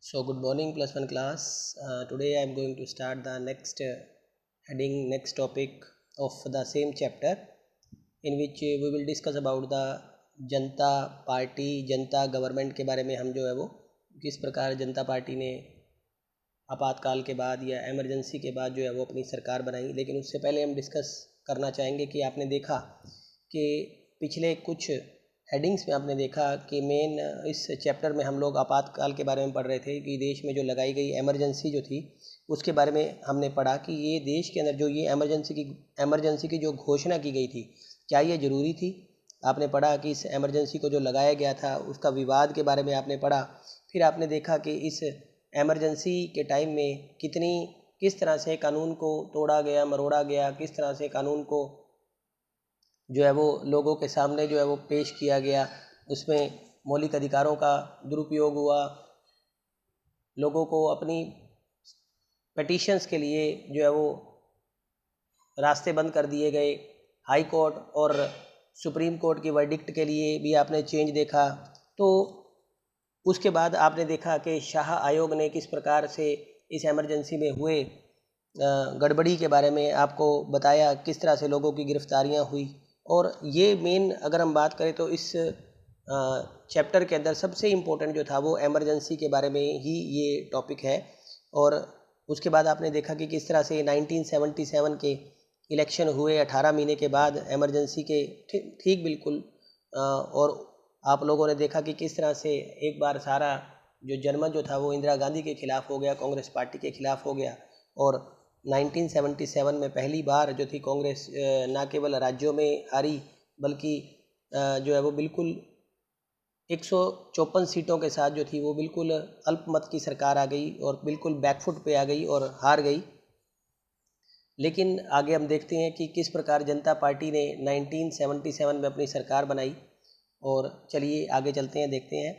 So good morning plus one class. Today I am going to start the next heading, next topic of the same chapter, in which we will discuss about the Janata party, Janata government के बारे में हम जो है वो किस प्रकार जनता party ने आपातकाल के बाद या एमरजेंसी के बाद जो है वो अपनी सरकार बनाई। लेकिन उससे पहले हम डिस्कस करना चाहेंगे कि आपने देखा कि पिछले कुछ हेडिंग्स में आपने देखा कि मेन इस चैप्टर में हम लोग आपातकाल के बारे में पढ़ रहे थे कि देश में जो लगाई गई एमरजेंसी जो थी उसके बारे में हमने पढ़ा कि ये देश के अंदर जो ये एमरजेंसी की जो घोषणा की गई थी, क्या ये ज़रूरी थी। आपने पढ़ा कि इस एमरजेंसी को जो लगाया गया था उसका विवाद के बारे में आपने पढ़ा। फिर आपने देखा कि इस एमरजेंसी के टाइम में किस तरह से कानून को तोड़ा गया, मरोड़ा गया, किस तरह से कानून को जो है वो लोगों के सामने जो है वो पेश किया गया, उसमें मौलिक अधिकारों का दुरुपयोग हुआ, लोगों को अपनी पिटीशंस के लिए जो है वो रास्ते बंद कर दिए गए। हाई कोर्ट और सुप्रीम कोर्ट की वर्डिक्ट के लिए भी आपने चेंज देखा। तो उसके बाद आपने देखा कि शाह आयोग ने किस प्रकार से इस एमरजेंसी में हुए गड़बड़ी के बारे में आपको बताया, किस तरह से लोगों की गिरफ्तारियां हुई। और ये मेन अगर हम बात करें तो इस चैप्टर के अंदर सबसे इम्पोर्टेंट जो था वो एमरजेंसी के बारे में ही ये टॉपिक है। और उसके बाद आपने देखा कि किस तरह से 1977 के इलेक्शन हुए 18 महीने के बाद एमरजेंसी के ठीक बिल्कुल। और आप लोगों ने देखा कि किस तरह से एक बार सारा जो जनमत जो था वो इंदिरा गांधी के खिलाफ हो गया, कांग्रेस पार्टी के खिलाफ हो गया। और 1977 में पहली बार जो थी कांग्रेस ना केवल राज्यों में हारी बल्कि जो है वो बिल्कुल 154 सीटों के साथ जो थी वो बिल्कुल अल्पमत की सरकार आ गई और बिल्कुल बैकफुट पे आ गई और हार गई। लेकिन आगे हम देखते हैं कि किस प्रकार जनता पार्टी ने 1977 में अपनी सरकार बनाई। और चलिए आगे चलते हैं, देखते हैं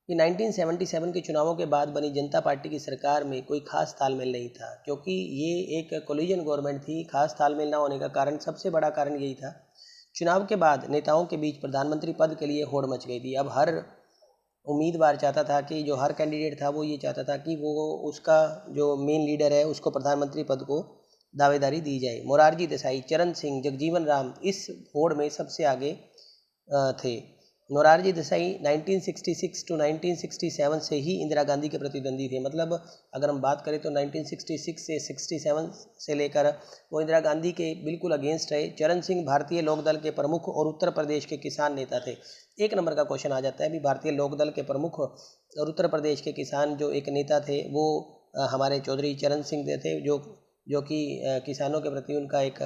कि 1977 के चुनावों के बाद बनी जनता पार्टी की सरकार में कोई खास तालमेल नहीं था, क्योंकि ये एक कोलिजन गवर्नमेंट थी। खास तालमेल ना होने का कारण, सबसे बड़ा कारण यही था, चुनाव के बाद नेताओं के बीच प्रधानमंत्री पद के लिए होड़ मच गई थी। अब हर उम्मीदवार चाहता था कि जो हर कैंडिडेट था वो ये चाहता था कि वो उसका जो मेन लीडर है उसको प्रधानमंत्री पद को दावेदारी दी जाए। मोरारजी देसाई, चरण सिंह, जगजीवन राम इस होड़ में सबसे आगे थे। मोरारजी देसाई 1966 टू 1967 से ही इंदिरा गांधी के प्रतिद्वंदी थे। मतलब अगर हम बात करें तो 1966 से 67 से लेकर वो इंदिरा गांधी के बिल्कुल अगेंस्ट रहे। चरण सिंह भारतीय लोकदल के प्रमुख और उत्तर प्रदेश के किसान नेता थे। एक नंबर का क्वेश्चन आ जाता है भी, भारतीय लोकदल के प्रमुख और उत्तर प्रदेश के किसान जो एक नेता थे वो हमारे चौधरी चरण सिंह थे, जो कि किसानों के प्रति उनका एक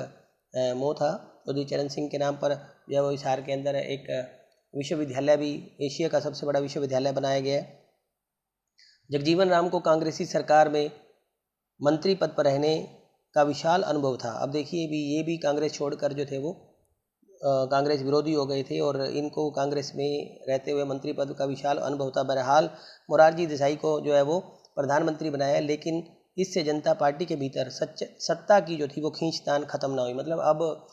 मोह था। चौधरी चरण सिंह के नाम पर जो है वो हिसार के अंदर एक विश्वविद्यालय भी, एशिया का सबसे बड़ा विश्वविद्यालय बनाया गया है। जगजीवन राम को कांग्रेसी सरकार में मंत्री पद पर रहने का विशाल अनुभव था। अब देखिए भी, ये भी कांग्रेस छोड़कर जो थे वो कांग्रेस विरोधी हो गए थे और इनको कांग्रेस में रहते हुए मंत्री पद का विशाल अनुभव था। बहरहाल मोरारजी देसाई को जो है वो प्रधानमंत्री बनाया, लेकिन इससे जनता पार्टी के भीतर सत्ता की जो थी वो खींचतान खत्म ना हुई। मतलब अब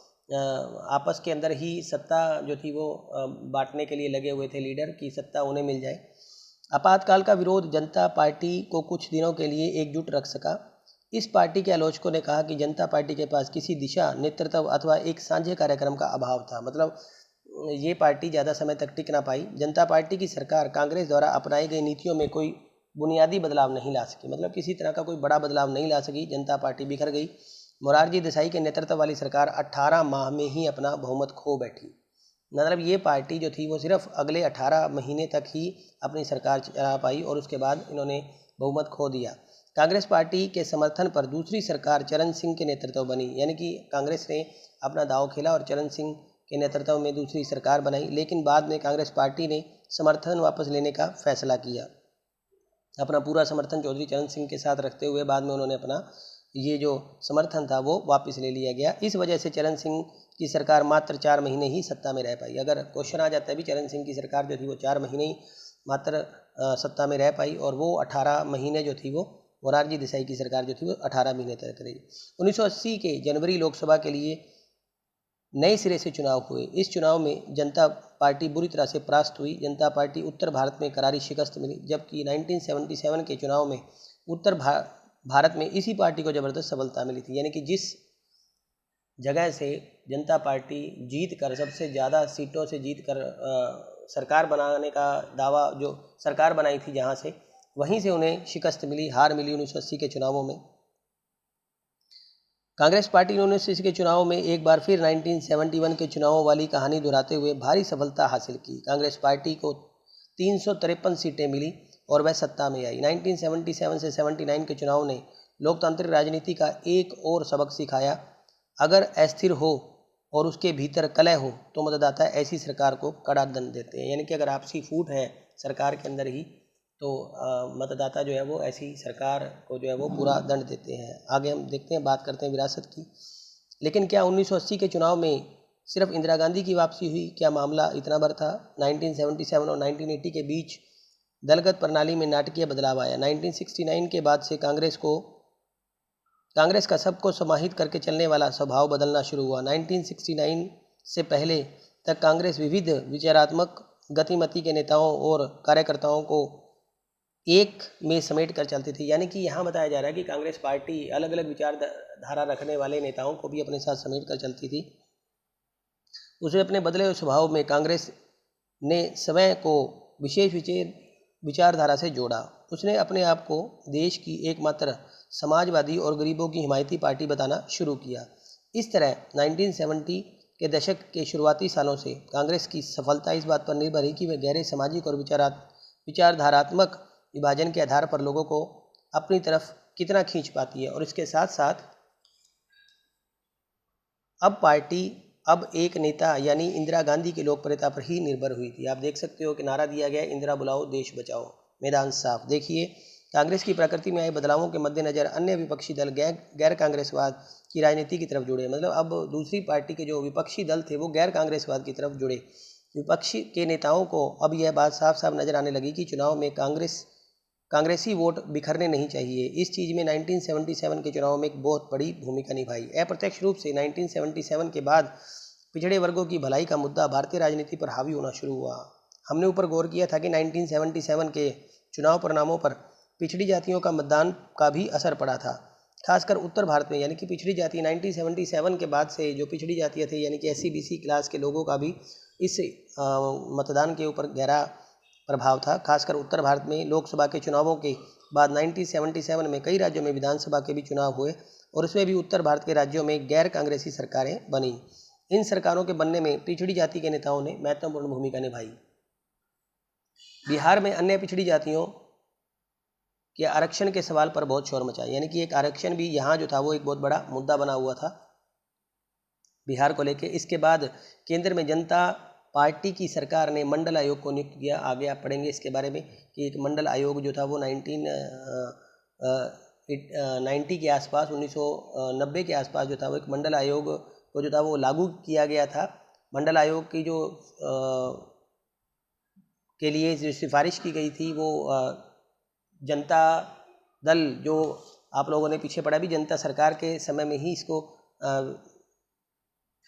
आपस के अंदर ही सत्ता जो थी वो बांटने के लिए लगे हुए थे लीडर, की सत्ता उन्हें मिल जाए। आपातकाल का विरोध जनता पार्टी को कुछ दिनों के लिए एकजुट रख सका। इस पार्टी के आलोचकों ने कहा कि जनता पार्टी के पास किसी दिशा, नेतृत्व अथवा एक साझे कार्यक्रम का अभाव था। मतलब ये पार्टी ज़्यादा समय तक टिक ना पाई। जनता पार्टी की सरकार कांग्रेस द्वारा अपनाई गई नीतियों में कोई बुनियादी बदलाव नहीं ला सकी। मतलब किसी तरह का कोई बड़ा बदलाव नहीं ला सकी, जनता पार्टी बिखर गई। मोरारजी देसाई के नेतृत्व वाली सरकार 18 माह में ही अपना बहुमत खो बैठी। मतलब ये पार्टी जो थी वो सिर्फ अगले 18 महीने तक ही अपनी सरकार चला पाई और उसके बाद इन्होंने बहुमत खो दिया। कांग्रेस पार्टी के समर्थन पर दूसरी सरकार चरण सिंह के नेतृत्व बनी, यानी कि कांग्रेस ने अपना दांव खेला और चरण सिंह के नेतृत्व में दूसरी सरकार बनाई। लेकिन बाद में कांग्रेस पार्टी ने समर्थन वापस लेने का फैसला किया। अपना पूरा समर्थन चौधरी चरण सिंह के साथ रखते हुए बाद में उन्होंने अपना ये जो समर्थन था वो वापस ले लिया गया। इस वजह से चरण सिंह की सरकार मात्र 4 महीने ही सत्ता में रह पाई। अगर क्वेश्चन आ जाता है भी, चरण सिंह की सरकार जो थी वो 4 महीने ही मात्र सत्ता में रह पाई और वो 18 महीने जो थी वो मोरारजी देसाई की सरकार जो थी वो 18 महीने तक रही। 1980 के जनवरी लोकसभा के लिए नए सिरे से चुनाव हुए। इस चुनाव में जनता पार्टी बुरी तरह से परास्त हुई। जनता पार्टी उत्तर भारत में करारी शिकस्त मिली, जबकि 1977 के चुनाव में उत्तर भारत में इसी पार्टी को ज़बरदस्त सफलता मिली थी। यानी कि जिस जगह से जनता पार्टी जीत कर, सबसे ज़्यादा सीटों से जीत कर सरकार बनाने का दावा, जो सरकार बनाई थी जहाँ से, वहीं से उन्हें शिकस्त मिली, हार मिली 1980 के चुनावों में। कांग्रेस पार्टी ने 1980 के चुनाव में एक बार फिर 1971 के चुनावों वाली कहानी दोहराते हुए भारी सफलता हासिल की। कांग्रेस पार्टी को 353 सीटें मिली और वह सत्ता में आई। 1977 से 79 के चुनाव ने लोकतांत्रिक राजनीति का एक और सबक सिखाया। अगर अस्थिर हो और उसके भीतर कलह हो तो मतदाता ऐसी सरकार को कड़ा दंड देते हैं। यानी कि अगर आपसी फूट है सरकार के अंदर ही, तो मतदाता जो है वो ऐसी सरकार को जो है वो पूरा दंड देते हैं। आगे हम देखते हैं, बात करते हैं विरासत की। लेकिन क्या 1980 के चुनाव में सिर्फ इंदिरा गांधी की वापसी हुई? क्या मामला इतना भर था? 1977 और 1980 के बीच दलगत प्रणाली में नाटकीय बदलाव आया। 1969 के बाद से कांग्रेस का सबको समाहित करके चलने वाला स्वभाव बदलना शुरू हुआ। 1969 से पहले तक कांग्रेस विविध विचारात्मक गतिमति के नेताओं और कार्यकर्ताओं को एक में समेट कर चलती थी। यानी कि यहाँ बताया जा रहा है कि कांग्रेस पार्टी अलग अलग विचारधारा रखने वाले नेताओं को भी अपने साथ समेट कर चलती थी। उसे अपने बदले हुए स्वभाव में कांग्रेस ने समय को विशेष विचारधारा से जोड़ा। उसने अपने आप को देश की एकमात्र समाजवादी और गरीबों की हिमायती पार्टी बताना शुरू किया। इस तरह 1970 के दशक के शुरुआती सालों से कांग्रेस की सफलता इस बात पर निर्भर है कि वह गहरे सामाजिक और विचारधारात्मक विभाजन के आधार पर लोगों को अपनी तरफ कितना खींच पाती है। और इसके साथ साथ अब एक नेता यानी इंदिरा गांधी की लोकप्रियता पर ही निर्भर हुई थी। आप देख सकते हो कि नारा दिया गया, इंदिरा बुलाओ देश बचाओ, मैदान साफ। देखिए, कांग्रेस की प्रकृति में आए बदलावों के मद्देनजर अन्य विपक्षी दल गैर कांग्रेसवाद की राजनीति की तरफ जुड़े। मतलब अब दूसरी पार्टी के जो विपक्षी दल थे वो गैर कांग्रेसवाद की तरफ जुड़े। विपक्षी के नेताओं को अब यह बात साफ साफ नजर आने लगी कि चुनाव में कांग्रेसी वोट बिखरने नहीं चाहिए। इस चीज़ में 1977 के चुनाव में एक बहुत बड़ी भूमिका निभाई। अप्रत्यक्ष रूप से 1977 के बाद पिछड़े वर्गों की भलाई का मुद्दा भारतीय राजनीति पर हावी होना शुरू हुआ। हमने ऊपर गौर किया था कि 1977 के चुनाव परिणामों पर पिछड़ी जातियों का मतदान का भी असर पड़ा था, खासकर उत्तर भारत में। यानी कि पिछड़ी जाति 1977 के बाद से जो पिछड़ी जातियाँ थी, यानी कि SC BC क्लास के लोगों का भी इस मतदान के ऊपर गहरा प्रभाव था। खासकर उत्तर भारत में लोकसभा के चुनावों के बाद 1977 में कई राज्यों में विधानसभा के भी चुनाव हुए और उसमें भी उत्तर भारत के राज्यों में गैर कांग्रेसी सरकारें बनी। इन सरकारों के बनने में पिछड़ी जाति के नेताओं ने महत्वपूर्ण भूमिका निभाई। बिहार में अन्य पिछड़ी जातियों के आरक्षण के सवाल पर बहुत शोर मचा। यानी कि एक आरक्षण भी यहाँ जो था वो एक बहुत बड़ा मुद्दा बना हुआ था बिहार को लेके। इसके बाद केंद्र में जनता पार्टी की सरकार ने मंडल आयोग को नियुक्त किया। आगे आप पढ़ेंगे इसके बारे में कि एक मंडल आयोग जो था वो 1990 के आसपास, 1990 के आसपास जो था वो एक मंडल आयोग को जो था वो लागू किया गया था। मंडल आयोग की जो के लिए जो सिफारिश की गई थी वो जनता दल, जो आप लोगों ने पीछे पढ़ा भी, जनता सरकार के समय में ही इसको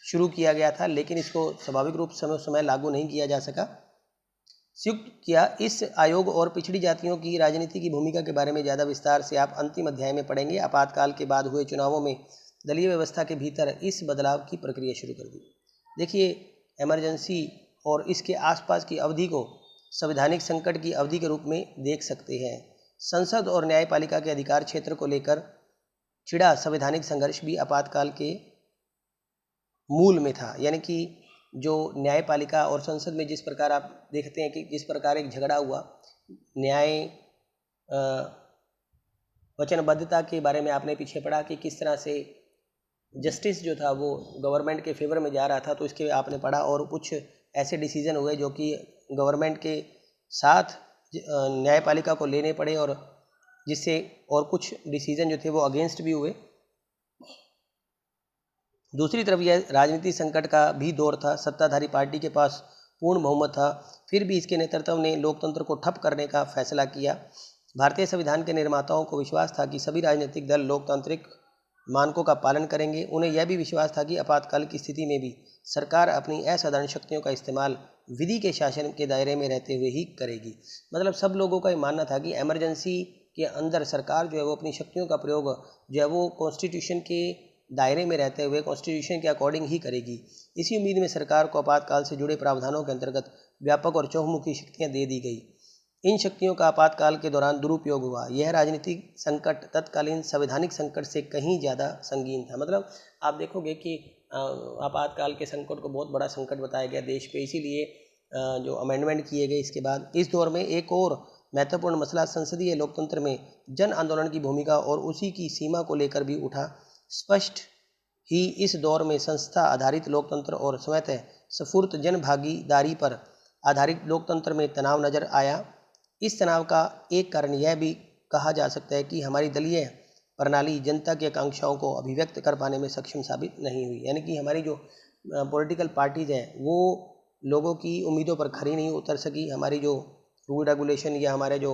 शुरू किया गया था, लेकिन इसको स्वाभाविक रूप से समय लागू नहीं किया जा सका। संयुक्त किया इस आयोग और पिछड़ी जातियों की राजनीति की भूमिका के बारे में ज़्यादा विस्तार से आप अंतिम अध्याय में पढ़ेंगे। आपातकाल के बाद हुए चुनावों में दलीय व्यवस्था के भीतर इस बदलाव की प्रक्रिया शुरू कर दी। देखिए, इमरजेंसी और इसके आसपास की अवधि को संवैधानिक संकट की अवधि के रूप में देख सकते हैं। संसद और न्यायपालिका के अधिकार क्षेत्र को लेकर छिड़ा संवैधानिक संघर्ष भी आपातकाल के मूल में था। यानी कि जो न्यायपालिका और संसद में जिस प्रकार आप देखते हैं कि जिस प्रकार एक झगड़ा हुआ, न्याय वचनबद्धता के बारे में आपने पीछे पढ़ा कि किस तरह से जस्टिस जो था वो गवर्नमेंट के फेवर में जा रहा था, तो इसके आपने पढ़ा। और कुछ ऐसे डिसीजन हुए जो कि गवर्नमेंट के साथ न्यायपालिका को लेने पड़े, और जिससे और कुछ डिसीजन जो थे वो अगेंस्ट भी हुए। दूसरी तरफ यह राजनीतिक संकट का भी दौर था। सत्ताधारी पार्टी के पास पूर्ण बहुमत था, फिर भी इसके नेतृत्व ने लोकतंत्र को ठप करने का फैसला किया। भारतीय संविधान के निर्माताओं को विश्वास था कि सभी राजनीतिक दल लोकतांत्रिक मानकों का पालन करेंगे। उन्हें यह भी विश्वास था कि आपातकाल की स्थिति में भी सरकार अपनी असाधारण शक्तियों का इस्तेमाल विधि के शासन के दायरे में रहते हुए ही करेगी। मतलब सब लोगों का ये मानना था कि इमरजेंसी के अंदर सरकार जो है वो अपनी शक्तियों का प्रयोग जो है वो कॉन्स्टिट्यूशन के दायरे में रहते हुए कॉन्स्टिट्यूशन के अकॉर्डिंग ही करेगी। इसी उम्मीद में सरकार को आपातकाल से जुड़े प्रावधानों के अंतर्गत व्यापक और चहुमुखी शक्तियाँ दे दी गई। इन शक्तियों का आपातकाल के दौरान दुरुपयोग हुआ। यह राजनीतिक संकट तत्कालीन संवैधानिक संकट से कहीं ज़्यादा संगीन था। मतलब आप देखोगे कि आपातकाल के संकट को बहुत बड़ा संकट बताया गया देश पे, इसीलिए जो अमेंडमेंट किए गए इसके बाद इस दौर में एक और महत्वपूर्ण मसला संसदीय लोकतंत्र में जन आंदोलन की भूमिका और उसी की सीमा को लेकर भी उठा। स्पष्ट ही इस दौर में संस्था आधारित लोकतंत्र और स्वतः स्फूर्त जन भागीदारी पर आधारित लोकतंत्र में तनाव नजर आया। इस तनाव का एक कारण यह भी कहा जा सकता है कि हमारी दलीय प्रणाली जनता की आकांक्षाओं को अभिव्यक्त कर पाने में सक्षम साबित नहीं हुई। यानी कि हमारी जो पॉलिटिकल पार्टीज़ हैं वो लोगों की उम्मीदों पर खरी नहीं उतर सकी। हमारी जो रूल रेगुलेशन या हमारे जो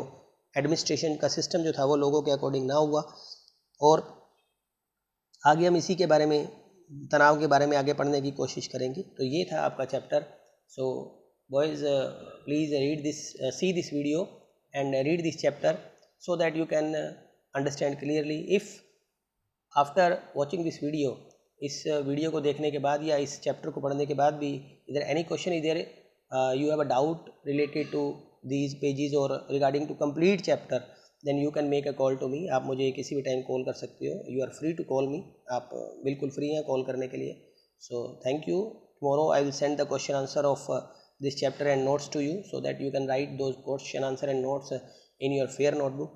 एडमिनिस्ट्रेशन का सिस्टम जो था वो लोगों के अकॉर्डिंग ना हुआ। और आगे हम इसी के बारे में, तनाव के बारे में आगे पढ़ने की कोशिश करेंगे। तो ये था आपका chapter. So boys, please read this, see this video and read this chapter so that you can understand clearly. If after watching this video, इस वीडियो को देखने के बाद या इस चैप्टर को पढ़ने के बाद भी इधर एनी क्वेश्चन इधर you have a doubt related to these pages or regarding to complete chapter, then you can make a call to me. आप मुझे किसी भी टाइम कॉल कर सकते हो। You are free to call me. आप बिल्कुल फ्री हैं कॉल करने के लिए। So thank you. Tomorrow I will send the question answer of this chapter and notes to you so that you can write those question answer and notes in your fair notebook.